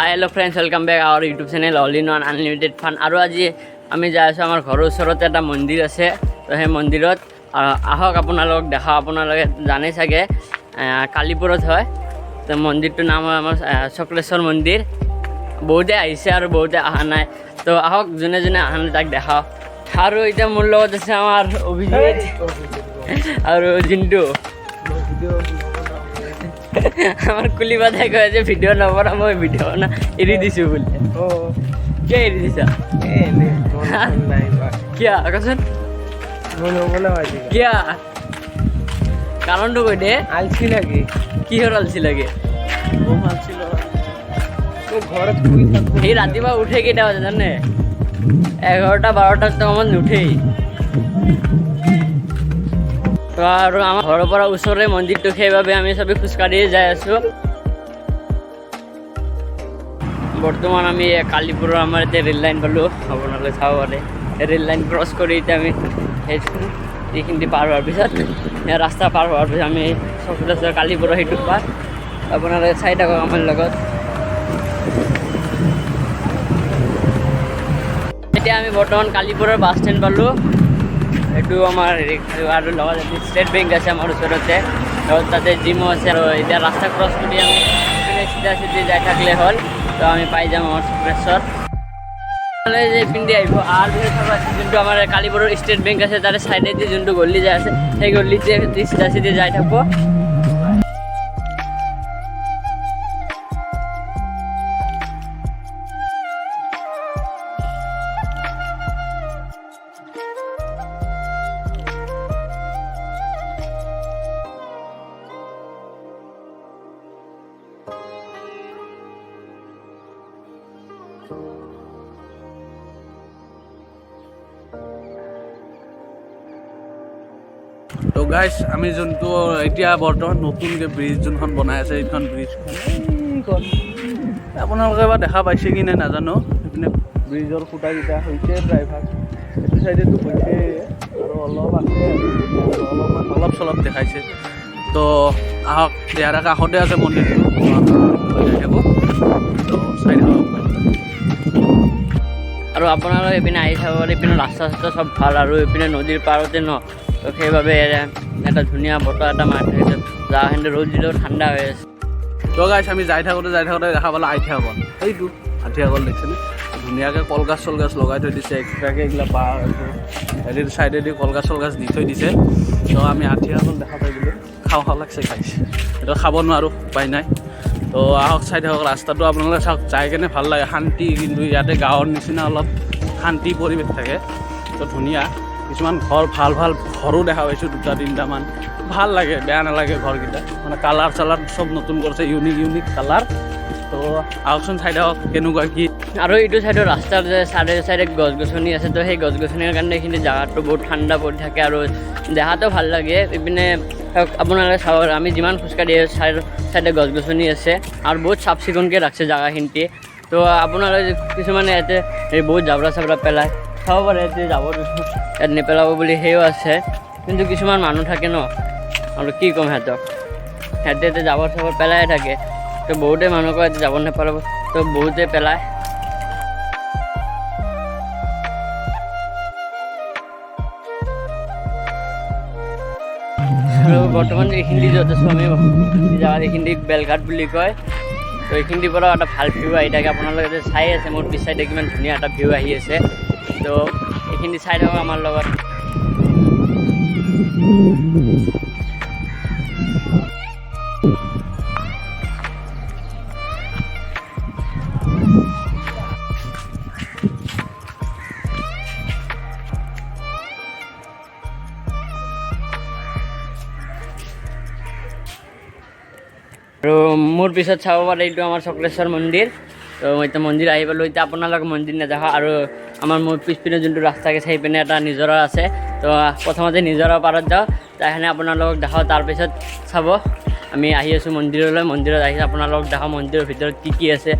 hello friends, welcome back our YouTube channel All in One Unlimited Fun. আৰু আজি আমি যাই আছো আমাৰ ঘৰৰ ওচৰতে এটা মন্দিৰ আছে, তো সেই মন্দিৰত আহক আপোনালোক দেখা। আপোনালোকে জানে চাগে কালিপুৰত হয়, তো মন্দিৰটোৰ নাম হয় আমাৰ চক্ৰেশ্বৰ মন্দিৰ। বহুতে আহিছে আৰু বহুতে অহা নাই, তো আহক যোনে যোনে অহা নাই তাক দেখাওঁ। আৰু এতিয়া মোৰ লগত আছে আমাৰ অভিজিত আৰু জিন্তু। আমাৰ কুলি বাধাই কয় যে ভিডিও নবনা, মই ভিডিও না এৰি দিছো বলে। কিয় এৰি দিছা? কিয় কচোন, কিয় কাৰণটো কৈ দে। আলছি লাগে। কিহৰ আলছি লাগে? সেই ৰাতিপুৱা উঠে কেইটা বাজে জানে? 11টা 12টাৰ সময়ত নুঠেই। তো আৰু আমাৰ ঘৰৰ পৰা ওচৰৰে মন্দিৰটো, সেইবাবে আমি চবেই খোজকাঢ়িয়ে যাই আছোঁ। বৰ্তমান আমি কালিপুৰৰ আমাৰ এতিয়া ৰেল লাইন পালোঁ, আপোনালোকে চাব পাৰে। ৰেল লাইন ক্ৰছ কৰি এতিয়া আমি এইখিনি পাৰ হোৱাৰ পিছত, ৰাস্তা পাৰ হোৱাৰ পিছত আমি চক্ৰেশ্বৰ কালিপুৰৰ সেইটো পাৰ। আপোনালোকে চাই থাকক আমাৰ লগত। এতিয়া আমি বৰ্তমান কালিপুৰৰ বাছ ষ্টেণ্ড পালোঁ। এইটো আমাৰ আৰু লগত ষ্টেট বেংক আছে আমাৰ ওচৰতে, তাতে জিমো আছে। আৰু এতিয়া ৰাস্তা ক্ৰছ কৰি আমি চিধা চিধি যাই থাকিলে হ'ল, তো আমি পাই যাম আমাৰ চক্ৰেশ্বৰ। যে পিন্ধি আহিব আৰু যোনটো আমাৰ কালিপুৰৰ ষ্টেট বেংক আছে, তাৰে চাইডেদি যোনটো গলি যাই আছে, সেই গলিতে চিধা চিধি যাই থাকব। তো গাইজ, আমি যোনটো এতিয়া বৰ্তমান নতুনকৈ ব্ৰিজ যোনখন বনাই আছে, এইখন ব্ৰিজখন আপোনালোকে এবাৰ দেখা পাইছে কি নাই নাজানো। সেইপিনে ব্ৰিজৰ খুঁটাকেইটা হৈছে প্ৰায়ভাগ, এইটো চাইডেতো হৈছে আৰু অলপ আছে, অলপ চলপ দেখাইছে। তো আহক, ইয়াৰ কাষতে আছে মন্দিৰটো, তো চাই থাকক। আৰু আপোনালোকে এইপিনে আহি চাব পাৰে, এইপিনে ৰাস্তা চাস্তা চব ভাল, আৰু এইপিনে নদীৰ পাৰতে ন, তো সেইবাবে এটা ধুনীয়া বতৰ এটা মাৰি থাকিছে। জাগাখিনি ৰ'দ দিলেও ঠাণ্ডা হৈ আছে। তো গাইছ, আমি যাই থাকোঁতে দেখা পালোঁ আঠিয়াকল। এইটো আঠিয়াকল দেখিছেনে? ধুনীয়াকৈ কলগছ চলগছ লগাই থৈ দিছে, এক্সট্ৰাকৈ এইগিলা বাঁহ হেৰিৰ চাইডেদি কলগছ চলগছ দি থৈ দিছে। তো আমি আঠিয়াকল দেখা পাই গ'লোঁ, খাওঁ লাগছে, খাইছে। এইটো খাব নোৱাৰোঁ, উপায় নাই। তো আহক, চাই থাকক ৰাস্তাটো। আপোনালোকে চাওক, যাই কেনে ভাল লাগে, শান্তি। কিন্তু ইয়াতে গাঁৱৰ নিচিনা অলপ শান্তি পৰিৱেশ থাকে, তো ধুনীয়া। কিছুমান ঘৰ ভাল ভাল ঘৰো দেখা পাইছোঁ, 2-3টামান। ভাল লাগে, বেয়া নালাগে ঘৰকেইটা। মানে কালাৰ চালাৰ চব নতুন কৰিছে, ইউনিক কালাৰ। তো আহকচোন, চাই থাকক কেনেকুৱা কি। আৰু এইটো চাইডৰ ৰাস্তাৰ যে চাইডে গছ গছনি আছে, তো সেই গছ গছনিৰ কাৰণে এইখিনি জেগাটো বহুত ঠাণ্ডা পৰি থাকে আৰু দেখাতো ভাল লাগে। এইপিনে আপোনালোকে চাব, আমি যিমান খোজকাঢ়ি চাইডে গছ গছনি আছে আৰু বহুত চাফ চিকুণকৈ ৰাখছে জেগাখিনি। তো আপোনালোকে কিছুমানে ইয়াতে বহুত জাবৰা চাবৰা পেলায়, চাব পাৰে ইয়াতে জাবৰ ইয়াত নেপেলাব বুলি সেইও আছে। কিন্তু কিছুমান মানুহ থাকে ন, আৰু কি ক'ম সিহঁতক, সিহঁতে জাবৰ চাবৰ পেলাই থাকে। তো বহুতে মানুহ কয় ইয়াতে জাবৰ নেপেলাব, তো বহুতে পেলায়। আৰু বৰ্তমান এইখিনি য'ত আছোঁ আমি, জেগাত এইখিনি বেলঘাট বুলি কয়। তো এইখিনিৰ পৰা এটা ভাল ভিউ আহি থাকে। আপোনালোকে যে চাই আছে মোৰ পিছ চাইডে কিমান ধুনীয়া এটা ভিউ আহি আছে, তো এইখিনি চাই থাকক আমাৰ লগত। আৰু মোৰ পিছত চাব পাৰে, এইটো আমাৰ চক্ৰেশ্বৰ মন্দিৰ। তো মই এতিয়া মন্দিৰ আহি পালোঁ। এতিয়া আপোনালোকে মন্দিৰ নেদেখা, আৰু আমাৰ মোৰ পিছপিনে যোনটো ৰাস্তাকে চাই পিনে এটা নিজৰা আছে। তো প্ৰথমতে নিজৰা পাৰত যাওঁ, তাৰখানে আপোনালোকক দেখাওঁ। তাৰপিছত চাব, আমি আহি আছোঁ মন্দিৰলৈ। মন্দিৰত আহি আপোনালোকক দেখাওঁ মন্দিৰৰ ভিতৰত কি কি আছে।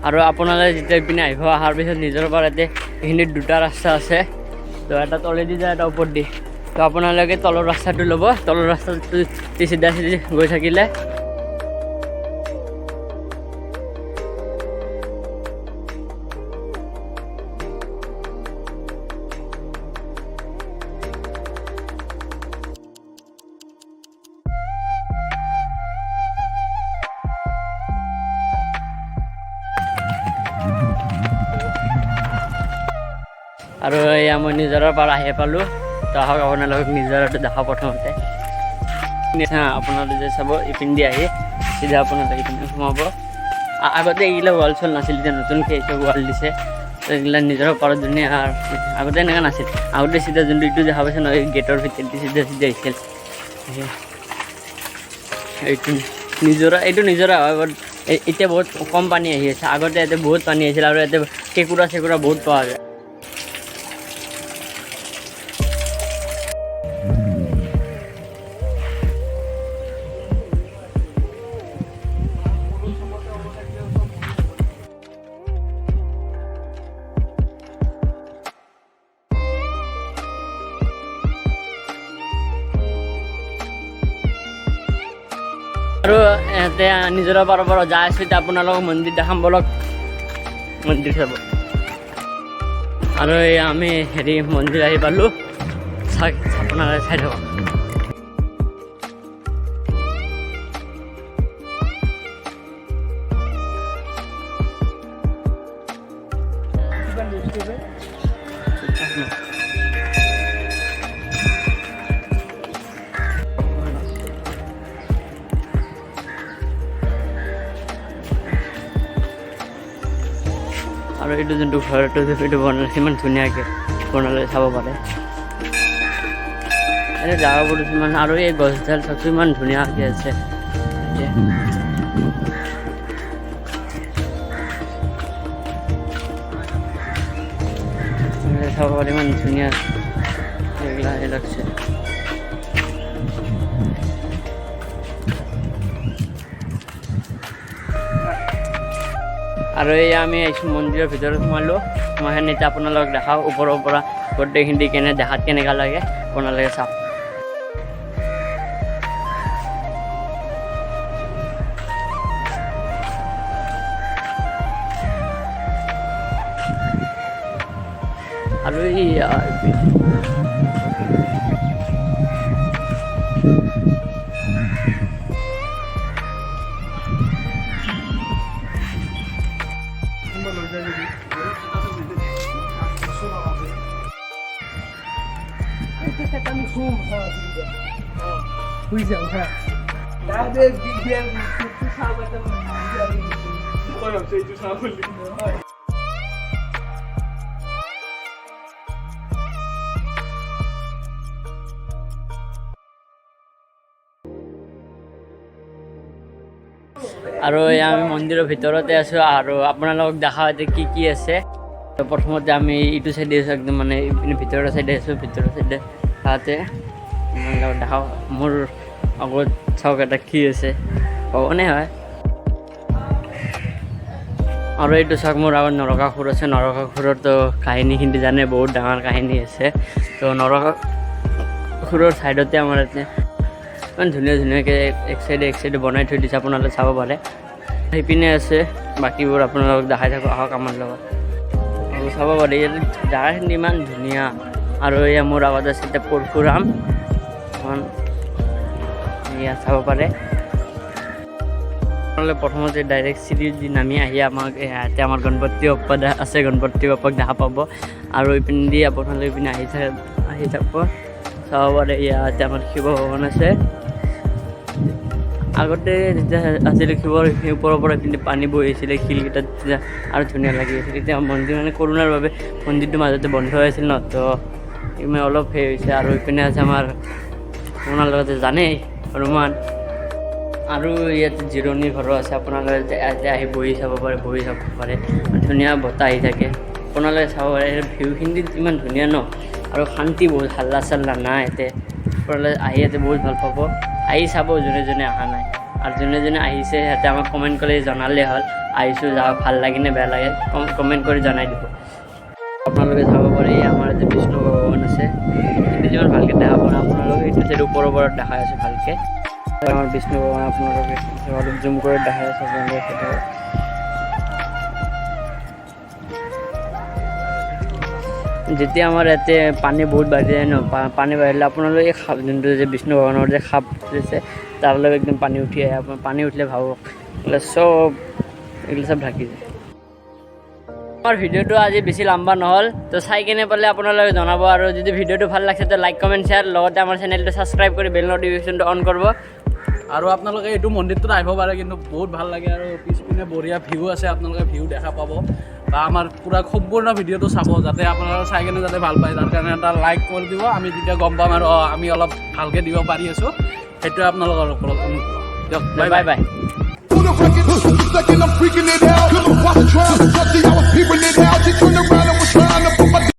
আৰু আপোনালোকে যেতিয়া ইপিনে আহিব অহাৰ পিছত নিজৰ পৰা ইয়াতে এইখিনিত দুটা ৰাস্তা আছে তো এটা তলেদি যায় এটা ওপৰত দি তো আপোনালোকে তলৰ ৰাস্তাটো ল'ব তলৰ ৰাস্তাটো চিধা গৈ থাকিলে আৰু এয়া মই নিজৰাৰ পৰা আহি পালোঁ তো আহক আপোনালোকক নিজৰাটো দেখাওঁ প্ৰথমতে আপোনালোকে যে চাব ইপিনে আহি চিধা আপোনালোকে ইপিনে সোমাব আগতে এইগিলা ৱাল চল নাছিল এতিয়া নতুনকৈ এইটো ৱাল দিছে তো এইগিলা নিজৰ পাৰত ধুনীয়া আগতে এনেকুৱা নাছিল আগতে চিধা যোনটো এইটো দেখা পাইছে নহয় গেটৰ ভিতৰতে চিধা আহিছিল এইটো নিজৰা হয় বাট এতিয়া বহুত কম পানী আহি আছে আগতে ইয়াতে বহুত পানী আহিছিল আৰু ইয়াতে কেঁকুৰা চেকুৰা বহুত পোৱা যায় আৰু ইয়াতে নিজৰা পাৰৰ পৰা যাই আছোঁ এতিয়া আপোনালোকক মন্দিৰ দেখাম বলক মন্দিৰ চাব আৰু আমি মন্দিৰ আহি পালোঁ আপোনালোকে চাই থাকক আৰু এইটো যোনটো ঘৰটো এইটো বনালে ইমান ধুনীয়াকৈ বনালে চাব পাৰে এনে জাগাবোৰ ইমান আৰু এই গছডাল চাবচোন ইমান ধুনীয়াকৈ আছে চাব পাৰে ইমান ধুনীয়া এইগিলা লাগছে আৰু এই আমি আহিছোঁ মন্দিৰৰ ভিতৰত সোমালোঁ মই এতিয়া আপোনালোকক দেখাওঁ ওপৰৰ পৰা গোটেইখিনি কেনে দেখাত কেনেকুৱা লাগে আপোনালোকে চাওক আৰু এই আৰু আমি মন্দিৰৰ ভিতৰতে আছোঁ আৰু আপোনালোকক দেখা কি কি আছে প্ৰথমতে আমি এইটো চাইডে আছোঁ একদম মানে ভিতৰৰ চাইডে আছোঁ ভিতৰৰ চাইডে তাতে দেখাওঁ মোৰ আগত চাওক এটা কি আছে ভগৱানে হয় আৰু এইটো চাওক মোৰ আগত নৰকাসুৰ আছে নৰকাসুৰৰতো কাহিনীখিনি জানে বহুত ডাঙৰ কাহিনী আছে তো নৰকাসুৰৰ ছাইডতে আমাৰ ইয়াতে ইমান ধুনীয়া ধুনীয়াকৈ এক চাইডে বনাই থৈ দিছে আপোনালোকে চাব পাৰে সেইপিনে আছে বাকীবোৰ আপোনালোকক দেখাই থাকোঁ আহক আমাৰ লগত আৰু চাব পাৰে ইয়াত জেগাখিনি ইমান ধুনীয়া আৰু এয়া মোৰ আগত আছে এতিয়া পৰশুৰাম ইয়াত চাব পাৰে আপোনালোকে প্ৰথমতে ডাইৰেক্ট চিৰি দি নামি আহি আমাক ইয়াতে আমাৰ গণপতি বাপ্পা আছে গণপতি বাপ্পাক দেখা পাব আৰু ইপিনে দি আপোনালোকে ইপিনে আহি থাকিব চাব পাৰে ইয়াতে আমাৰ শিৱ ভগৱান আছে আগতে যেতিয়া আছিলে শিৱৰ ওপৰৰ পৰা কিন্তু পানী বৈ আহিছিলে শিলকেইটাত তেতিয়া আৰু ধুনীয়া লাগি আছিল এতিয়া মন্দিৰ মানে কৰোণাৰ বাবে মন্দিৰটো মাজতে বন্ধ হৈ আছিল ন তো ইমান অলপ সেই হৈছে আৰু ইপিনে আছে আমাৰ আপোনালোকে জানেই হনুমান আৰু ইয়াতে জিৰণি ঘৰো আছে আপোনালোকে ইয়াতে আহি বহি চাব পাৰে ধুনীয়া বতাহ আহি থাকে আপোনালোকে চাব পাৰে ভিউখিনি ইমান ধুনীয়া ন আৰু শান্তি বহুত হাল্লা চাল্লা নাই ইয়াতে আপোনালোকে আহি ইয়াতে বহুত ভাল পাব আহি চাব যোনে যোনে অহা নাই আৰু যোনে যোনে আহিছে সিহঁতে আমাক কমেণ্ট কৰি জনালেই হ'ল আহিছোঁ যাওঁ ভাল লাগে নে বেয়া লাগে কমেণ্ট কৰি জনাই দিব। আপোনালোকে চাব পাৰে আমাৰ যে বিষ্ণু ভগৱান আছে কিন্তু যিমান ভালকৈ দেখা পোৱা আপোনালোকে এইটো যে ওপৰৰ ওপৰত দেখাই আছে ভালকৈ আমাৰ বিষ্ণু ভগৱান আপোনালোকে অলপ জুম কৰি দেখাই আছে আপোনালোকে সেইটো। যেতিয়া আমাৰ ইয়াতে পানী বহুত বাঢ়ি যায় ন পানী বাঢ়িলে আপোনালোকে এই খাপ যোনটো যে বিষ্ণু ভগৱানৰ যে খাপ আছে তাৰ লগত একদম পানী উঠি আহে পানী উঠিলে ভাবক এইগুলো চব ঢাকি যায়। আমাৰ ভিডিঅ'টো আজি বেছি লম্বা নহ'ল তো চাই কিনে পালে আপোনালোকে জনাব আৰু যদি ভিডিঅ'টো ভাল লাগিছে তো লাইক কমেণ্ট শ্বেয়াৰ লগতে আমাৰ চেনেলটো ছাবস্ক্ৰাইব কৰি বেল নটিফিকেশ্যনটো অন কৰিব। আৰু আপোনালোকে এইটো মন্দিৰটোত আহিব পাৰে কিন্তু বহুত ভাল লাগে আৰু পিছপিনে বঢ়িয়া ভিউ আছে আপোনালোকে ভিউ দেখা পাব বা আমাৰ পূৰা সম্পূৰ্ণ ভিডিঅ'টো চাব যাতে আপোনালোকে চাই কিনে যাতে ভাল পায় তাৰ কাৰণে এটা লাইক কৰি দিব আমি তেতিয়া গম পাম আৰু আমি অলপ ভালকৈ দিব পাৰি আছোঁ সেইটোৱে আপোনালোকৰ ওপৰত দিয়ক bye bye bye. Second, I'm freaking it out. Watch the trial, I was peeping it out. She turned around and was trying to put my